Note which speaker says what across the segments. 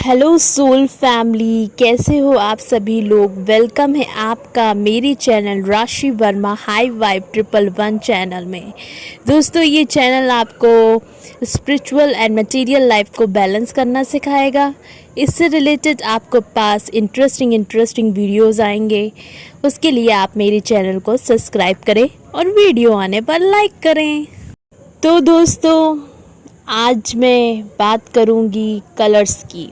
Speaker 1: Hello soul family, कैसे हो आप सभी लोग। वेलकम है आपका मेरे चैनल राशि वर्मा हाई वाइब 111 चैनल में। दोस्तों, ये चैनल आपको स्पिरिचुअल एंड मटेरियल लाइफ को बैलेंस करना सिखाएगा। इससे रिलेटेड आपको पास इंटरेस्टिंग वीडियोस आएंगे। उसके लिए आप मेरे चैनल को सब्सक्राइब करें और वीडियो आने पर लाइक करें। तो दोस्तों, आज मैं बात करूंगी कलर्स की।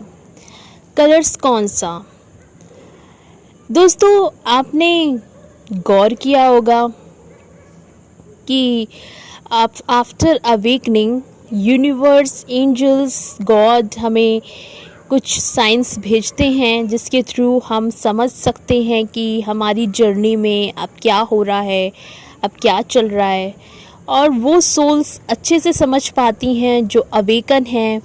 Speaker 1: कलर्स कौन सा? दोस्तों, आपने गौर किया होगा कि आप after awakening universe, angels, God हमें कुछ साइंस भेजते हैं जिसके थ्रू हम समझ सकते हैं कि हमारी जर्नी में अब क्या हो रहा है, अब क्या चल रहा है। और वो सोल्स अच्छे से समझ पाती हैं जो अवेकन हैं,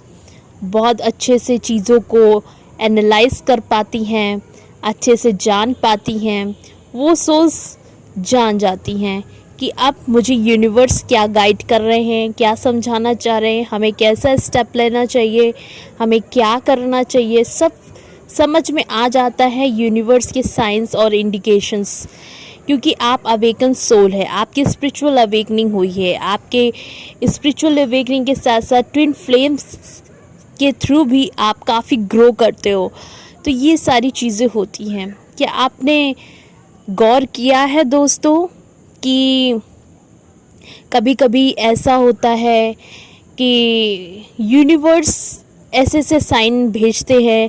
Speaker 1: बहुत अच्छे से चीज़ों को एनालाइज कर पाती हैं, अच्छे से जान पाती हैं। वो सोल्स जान जाती हैं कि अब मुझे यूनिवर्स क्या गाइड कर रहे हैं, क्या समझाना चाह रहे हैं, हमें कैसा स्टेप लेना चाहिए, हमें क्या करना चाहिए। सब समझ में आ जाता है यूनिवर्स के साइंस और इंडिकेशंस, क्योंकि आप अवेकन सोल है, आपकी स्पिरिचुअल अवेकनिंग हुई है। आपके स्पिरिचुअल अवेकनिंग के साथ साथ ट्विन फ्लेम्स के थ्रू भी आप काफ़ी ग्रो करते हो। तो ये सारी चीज़ें होती हैं। क्या आपने गौर किया है दोस्तों कि कभी कभी ऐसा होता है कि यूनिवर्स ऐसे ऐसे साइन भेजते हैं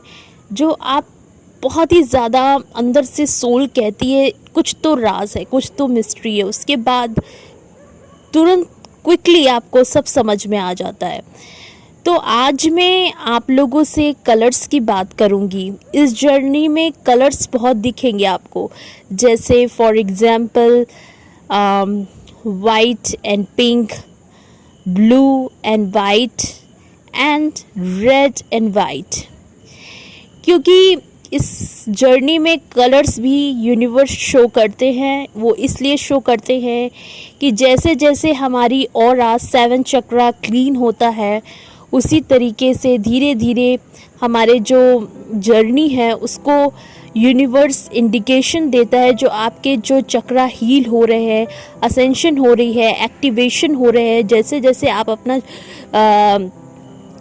Speaker 1: जो आप बहुत ही ज़्यादा अंदर से सोल कहती है कुछ तो राज है, कुछ तो मिस्ट्री है। उसके बाद तुरंत क्विकली आपको सब समझ में आ जाता है। तो आज मैं आप लोगों से कलर्स की बात करूंगी। इस जर्नी में कलर्स बहुत दिखेंगे आपको, जैसे for example white and pink, blue and white and red and white. क्योंकि इस जर्नी में कलर्स भी यूनिवर्स शो करते हैं। वो इसलिए शो करते हैं कि जैसे जैसे हमारी ऑरा 7 चक्रा क्लीन होता है, उसी तरीके से धीरे धीरे हमारे जो जर्नी है उसको यूनिवर्स इंडिकेशन देता है। जो आपके जो चक्रा हील हो रहे हैं, असेंशन हो रही है, एक्टिवेशन हो रहे हैं, जैसे जैसे आप अपना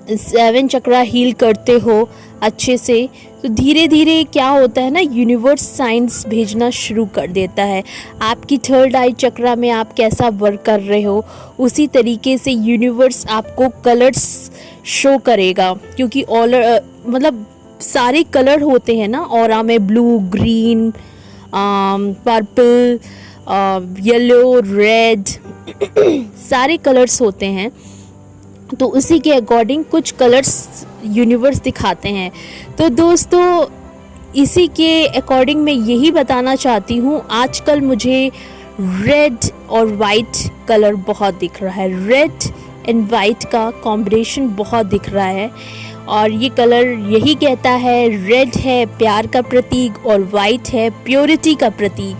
Speaker 1: 7 चक्रा हील करते हो अच्छे से, तो धीरे धीरे क्या होता है ना, यूनिवर्स साइंस भेजना शुरू कर देता है। आपकी 3rd आई चक्रा में आप कैसा वर्क कर रहे हो, उसी तरीके से यूनिवर्स आपको कलर्स शो करेगा। क्योंकि मतलब सारे कलर होते हैं ना ऑरा में, blue, green, purple, yellow, red सारे कलर्स होते हैं। तो उसी के अकॉर्डिंग कुछ कलर्स यूनिवर्स दिखाते हैं। तो दोस्तों, इसी के अकॉर्डिंग मैं यही बताना चाहती हूँ। आजकल मुझे रेड और वाइट कलर बहुत दिख रहा है। रेड एंड वाइट का कॉम्बिनेशन बहुत दिख रहा है और ये कलर यही कहता है, रेड है प्यार का प्रतीक और वाइट है प्योरिटी का प्रतीक।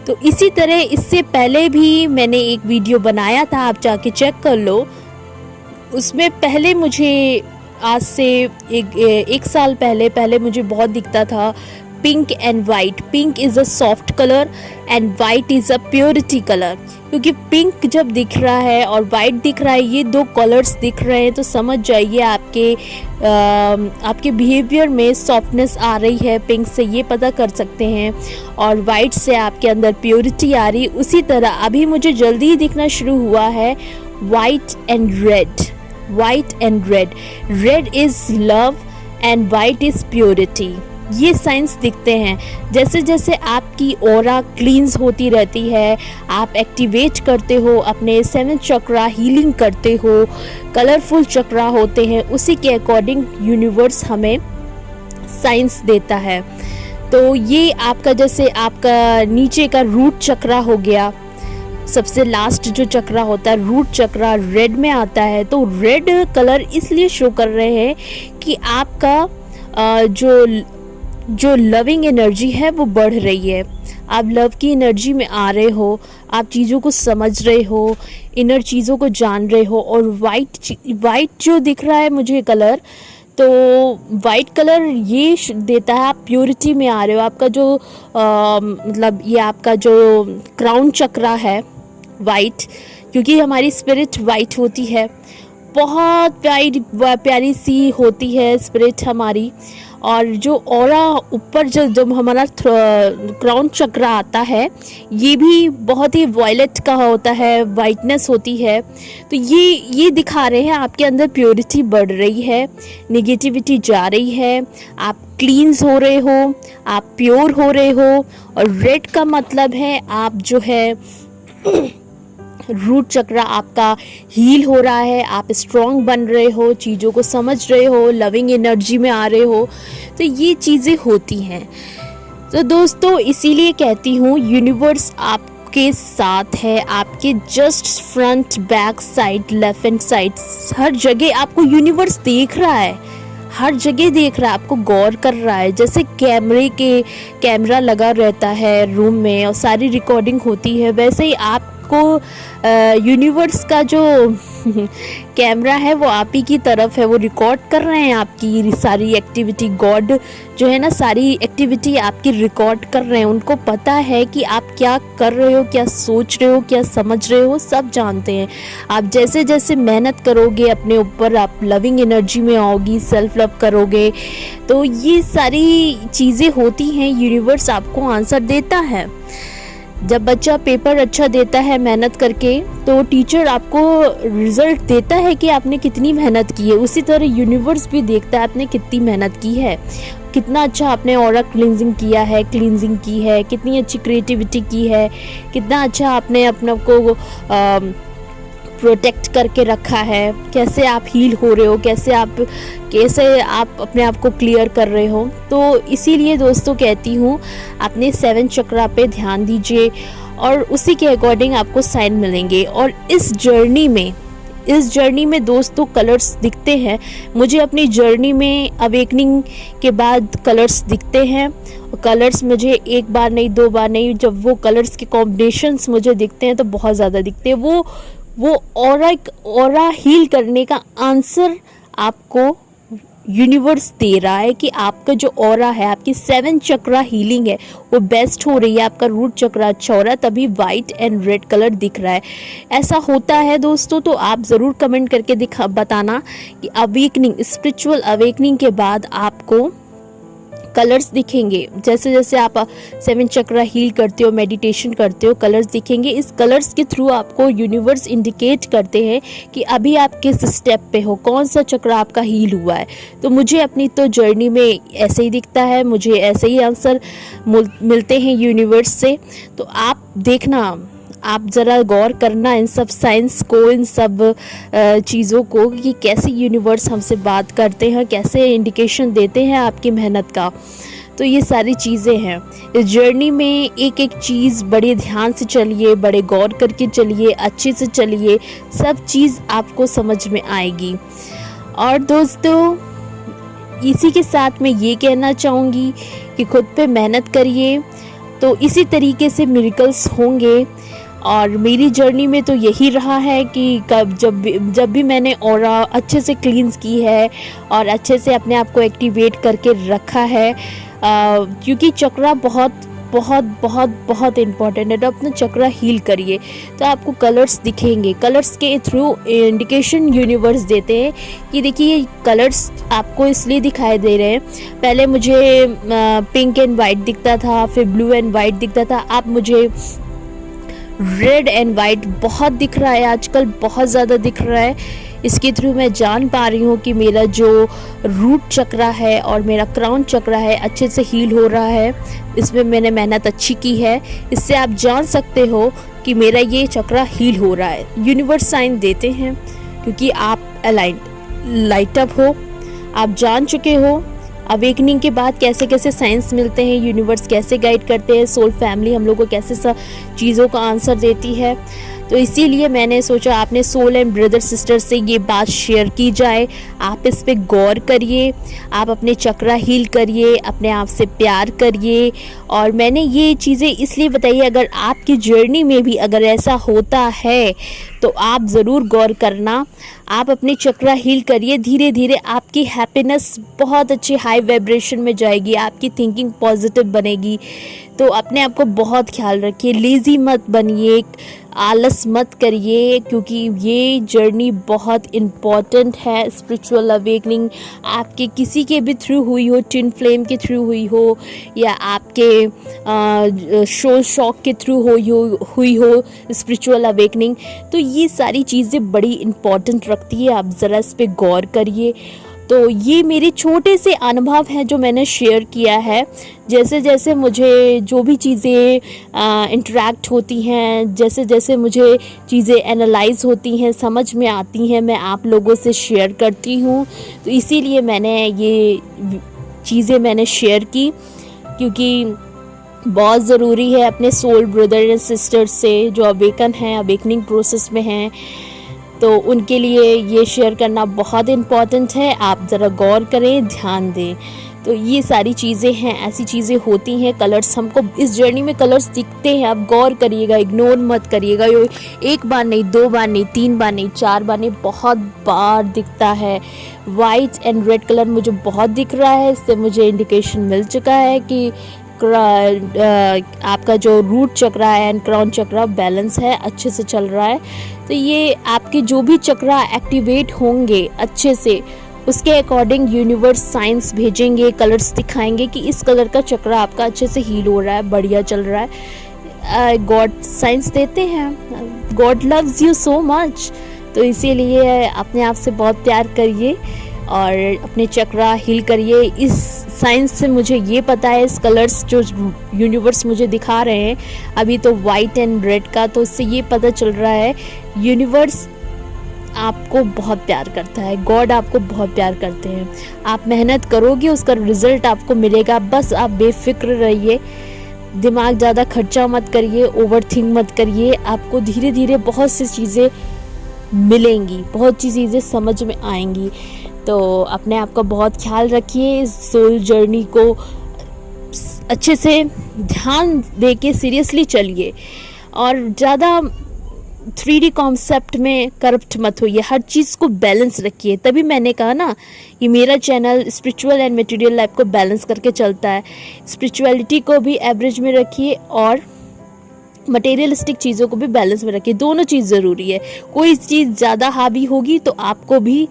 Speaker 1: तो इसी तरह इससे पहले भी मैंने एक वीडियो बनाया था, आप जाके चेक कर लो। उसमें पहले मुझे आज से एक साल पहले मुझे बहुत दिखता था pink and white. Pink is a soft colour and white is a purity colour. क्योंकि पिंक जब दिख रहा है और वाइट दिख रहा है, ये दो कलर्स दिख रहे हैं, तो समझ जाइए आपके बिहेवियर में सॉफ्टनेस आ रही है। पिंक से ये पता कर सकते हैं और वाइट से आपके अंदर प्योरिटी आ रही। उसी तरह अभी मुझे जल्दी ही दिखना शुरू हुआ है white and red. White and red, red is love and white is purity. ये साइंस दिखते हैं। जैसे जैसे आपकी ऑरा क्लींस होती रहती है, आप एक्टिवेट करते हो अपने 7 चक्रा, हीलिंग करते हो, कलरफुल चक्रा होते हैं, उसी के अकॉर्डिंग यूनिवर्स हमें साइंस देता है। तो ये आपका, जैसे आपका नीचे का रूट चक्रा हो गया, सबसे लास्ट जो चक्रा होता है रूट चक्रा, रेड में आता है। तो रेड कलर इसलिए शो कर रहे हैं कि आपका जो लविंग एनर्जी है वो बढ़ रही है। आप लव की एनर्जी में आ रहे हो, आप चीज़ों को समझ रहे हो, इनर चीज़ों को जान रहे हो। और वाइट जो दिख रहा है मुझे कलर, तो वाइट कलर ये देता है आप प्योरिटी में आ रहे हो। आपका जो मतलब ये आपका जो क्राउन चक्रा है वाइट, क्योंकि हमारी स्पिरिट वाइट होती है, बहुत प्यारी प्यारी सी होती है स्पिरिट हमारी। और जो ऑरा ऊपर जब हमारा क्राउन चक्र आता है, ये भी बहुत ही वॉयलेट का होता है, वाइटनेस होती है। तो ये दिखा रहे हैं आपके अंदर प्योरिटी बढ़ रही है, नेगेटिविटी जा रही है, आप क्लींस हो रहे हो, आप प्योर हो रहे हो। और रेड का मतलब है आप जो है रूट चक्र आपका हील हो रहा है, आप स्ट्रॉन्ग बन रहे हो, चीज़ों को समझ रहे हो, लविंग एनर्जी में आ रहे हो। तो ये चीज़ें होती हैं। तो दोस्तों इसीलिए कहती हूँ यूनिवर्स आपके साथ है, आपके just front, back side, left and side, हर जगह आपको यूनिवर्स देख रहा है, हर जगह देख रहा है, आपको गौर कर रहा है। जैसे कैमरा लगा रहता है रूम में और सारी रिकॉर्डिंग होती है, वैसे ही आपको यूनिवर्स का जो कैमरा है वो आप ही की तरफ है, वो रिकॉर्ड कर रहे हैं आपकी सारी एक्टिविटी। गॉड जो है ना, सारी एक्टिविटी आपकी रिकॉर्ड कर रहे हैं। उनको पता है कि आप क्या कर रहे हो, क्या सोच रहे हो, क्या समझ रहे हो, सब जानते हैं। आप जैसे जैसे मेहनत करोगे अपने ऊपर, आप लविंग एनर्जी में आओगी, सेल्फ लव करोगे, तो ये सारी चीज़ें होती हैं, यूनिवर्स आपको आंसर देता है। जब बच्चा पेपर अच्छा देता है मेहनत करके, तो टीचर आपको रिजल्ट देता है कि आपने कितनी मेहनत की है। उसी तरह यूनिवर्स भी देखता है आपने कितनी मेहनत की है, कितना अच्छा आपने ऑरा क्लींजिंग की है, कितनी अच्छी क्रिएटिविटी की है, कितना अच्छा आपने अपने को प्रोटेक्ट करके रखा है, कैसे आप हील हो रहे हो, कैसे आप अपने आप को क्लियर कर रहे हो। तो इसीलिए दोस्तों कहती हूँ अपने 7 चक्रा पे ध्यान दीजिए और उसी के अकॉर्डिंग आपको साइन मिलेंगे। और इस जर्नी में दोस्तों कलर्स दिखते हैं मुझे, अपनी जर्नी में अवेकनिंग के बाद कलर्स दिखते हैं। कलर्स मुझे एक बार नहीं, 2 बार नहीं, जब वो कलर्स के कॉम्बिनेशंस मुझे दिखते हैं तो बहुत ज़्यादा दिखते हैं। वो ऑरा हील करने का आंसर आपको यूनिवर्स दे रहा है कि आपका जो ऑरा है, आपकी 7 चक्रा हीलिंग है वो बेस्ट हो रही है, आपका रूट चक्रा अच्छा हो रहा है, तभी वाइट एंड रेड कलर दिख रहा है। ऐसा होता है दोस्तों, तो आप ज़रूर कमेंट करके बताना कि अवेकनिंग, स्पिरिचुअल अवेकनिंग के बाद आपको कलर्स दिखेंगे। जैसे जैसे आप 7 चक्रा हील करते हो, मेडिटेशन करते हो, कलर्स दिखेंगे। इस कलर्स के थ्रू आपको यूनिवर्स इंडिकेट करते हैं कि अभी आप किस स्टेप पे हो, कौन सा चक्रा आपका हील हुआ है। तो मुझे अपनी तो जर्नी में ऐसे ही दिखता है, मुझे ऐसे ही आंसर मिलते हैं यूनिवर्स से। तो आप देखना, आप ज़रा गौर करना इन सब साइंस को, इन सब चीज़ों को कि कैसे यूनिवर्स हमसे बात करते हैं, कैसे इंडिकेशन देते हैं आपकी मेहनत का। तो ये सारी चीज़ें हैं इस जर्नी में। एक एक चीज़ बड़े ध्यान से चलिए, बड़े गौर करके चलिए, अच्छे से चलिए, सब चीज़ आपको समझ में आएगी। और दोस्तों इसी के साथ मैं ये कहना चाहूँगी कि खुद पे मेहनत करिए, तो इसी तरीके से मिरेकल्स होंगे। और मेरी जर्नी में तो यही रहा है कि जब भी मैंने ऑरा अच्छे से क्लींस की है और अच्छे से अपने आप को एक्टिवेट करके रखा है, क्योंकि चक्रा बहुत बहुत बहुत बहुत इम्पॉर्टेंट है। तो अपना चक्रा हील करिए तो आपको कलर्स दिखेंगे। कलर्स के थ्रू इंडिकेशन यूनिवर्स देते हैं कि देखिए ये कलर्स आपको इसलिए दिखाई दे रहे हैं। पहले मुझे पिंक एंड वाइट दिखता था, फिर ब्लू एंड वाइट दिखता था, अब मुझे रेड एंड वाइट बहुत दिख रहा है, आजकल बहुत ज़्यादा दिख रहा है। इसके थ्रू मैं जान पा रही हूँ कि मेरा जो रूट चक्रा है और मेरा क्राउन चक्रा है अच्छे से हील हो रहा है। इसमें मैंने मेहनत अच्छी की है। इससे आप जान सकते हो कि मेरा ये चक्रा हील हो रहा है। यूनिवर्स साइन देते हैं क्योंकि आप लाइट अप हो, आप जान चुके हो अवेकनिंग के बाद कैसे कैसे साइंस मिलते हैं, यूनिवर्स कैसे गाइड करते हैं, सोल फैमिली हम लोग को कैसे सब चीज़ों का आंसर देती है। तो तो इसीलिए मैंने सोचा आपने सोल एंड ब्रदर सिस्टर से ये बात शेयर की जाए। आप इस पे गौर करिए, आप अपने चक्रा हील करिए, अपने आप से प्यार करिए। और मैंने ये चीज़ें इसलिए बताई, अगर आपकी जर्नी में भी अगर ऐसा होता है तो आप ज़रूर गौर करना। आप अपने चक्रा हील करिए, धीरे धीरे आपकी हैप्पीनेस बहुत अच्छी हाई वाइब्रेशन में जाएगी, आपकी थिंकिंग पॉजिटिव बनेगी। तो अपने आप को बहुत ख्याल रखिए, लेज़ी मत बनिए, आलस मत करिए, क्योंकि ये जर्नी बहुत इम्पॉर्टेंट है। स्पिरिचुअल अवेकनिंग आपके किसी के भी थ्रू हुई हो, ट्विन फ्लेम के थ्रू हुई हो, या आपके शो शॉक के थ्रू हुई हो स्पिरिचुअल अवेकनिंग, तो ये सारी चीज़ें बड़ी इम्पॉर्टेंट रखती है। आप ज़रा इस पे गौर करिए। तो ये मेरे छोटे से अनुभव हैं जो मैंने शेयर किया है। जैसे जैसे मुझे जो भी चीज़ें इंटरेक्ट होती हैं, जैसे जैसे मुझे चीज़ें एनालाइज होती हैं, समझ में आती हैं, मैं आप लोगों से शेयर करती हूँ। तो इसीलिए मैंने ये चीज़ें मैंने शेयर की, क्योंकि बहुत ज़रूरी है अपने सोल ब्रदर एंड सिस्टर से जो अवेकन हैं, अवेकनिंग प्रोसेस में हैं, तो उनके लिए ये शेयर करना बहुत इम्पॉर्टेंट है। आप ज़रा गौर करें, ध्यान दें। तो ये सारी चीज़ें हैं, ऐसी चीज़ें होती हैं। कलर्स हमको इस जर्नी में कलर्स दिखते हैं, आप गौर करिएगा, इग्नोर मत करिएगा। ये एक बार नहीं, 2 बार नहीं, 3 बार नहीं, 4 बार नहीं, बहुत बार दिखता है। वाइट एंड रेड कलर मुझे बहुत दिख रहा है, इससे मुझे इंडिकेशन मिल चुका है कि आपका जो रूट चक्रा है एंड क्राउन चक्रा बैलेंस है, अच्छे से चल रहा है। तो ये आपके जो भी चक्रा एक्टिवेट होंगे अच्छे से, उसके अकॉर्डिंग यूनिवर्स साइंस भेजेंगे, कलर्स दिखाएंगे कि इस कलर का चक्रा आपका अच्छे से हील हो रहा है, बढ़िया चल रहा है। गॉड साइंस देते हैं, God loves you so much. तो इसीलिए अपने आप से बहुत प्यार करिए और अपने चक्रा हील करिए। इस साइंस से मुझे ये पता है, इस कलर्स जो यूनिवर्स मुझे दिखा रहे हैं अभी तो वाइट एंड रेड का, तो इससे ये पता चल रहा है यूनिवर्स आपको बहुत प्यार करता है, गॉड आपको बहुत प्यार करते हैं। आप मेहनत करोगे, उसका रिजल्ट आपको मिलेगा। बस आप बेफिक्र रहिए, दिमाग ज़्यादा खर्चा मत करिए, ओवर थिंक मत करिए। आपको धीरे धीरे बहुत सी चीज़ें मिलेंगी, बहुत सी चीज़ें समझ में आएंगी। तो अपने आप का बहुत ख्याल रखिए, इस सोल जर्नी को अच्छे से ध्यान दे के सीरियसली चलिए और ज़्यादा 3D कॉन्सेप्ट में करप्ट मत होइए, हर चीज़ को बैलेंस रखिए। तभी मैंने कहा ना, ये मेरा channel spiritual and material life को बैलेंस करके चलता है। स्पिरिचुअलिटी को भी एवरेज में रखिए और मटेरियलिस्टिक चीज़ों को भी बैलेंस में रखिए। दोनों चीज़ ज़रूरी है, कोई चीज़ ज़्यादा हावी होगी तो आपको भी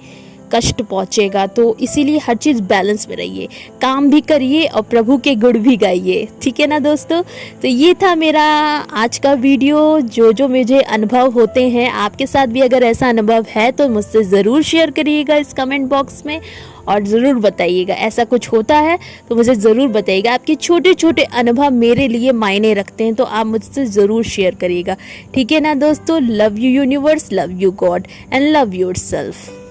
Speaker 1: कष्ट पहुंचेगा। तो इसीलिए हर चीज़ बैलेंस में रहिए, काम भी करिए और प्रभु के गुण भी गाइए, ठीक है ना दोस्तों। तो ये था मेरा आज का वीडियो। जो जो मुझे अनुभव होते हैं, आपके साथ भी अगर ऐसा अनुभव है तो मुझसे ज़रूर शेयर करिएगा इस कमेंट बॉक्स में, और ज़रूर बताइएगा ऐसा कुछ होता है तो मुझे ज़रूर बताइएगा। आपके छोटे छोटे अनुभव मेरे लिए मायने रखते हैं, तो आप मुझसे ज़रूर शेयर करिएगा, ठीक है ना दोस्तों। Love you universe, love you God and love yourself.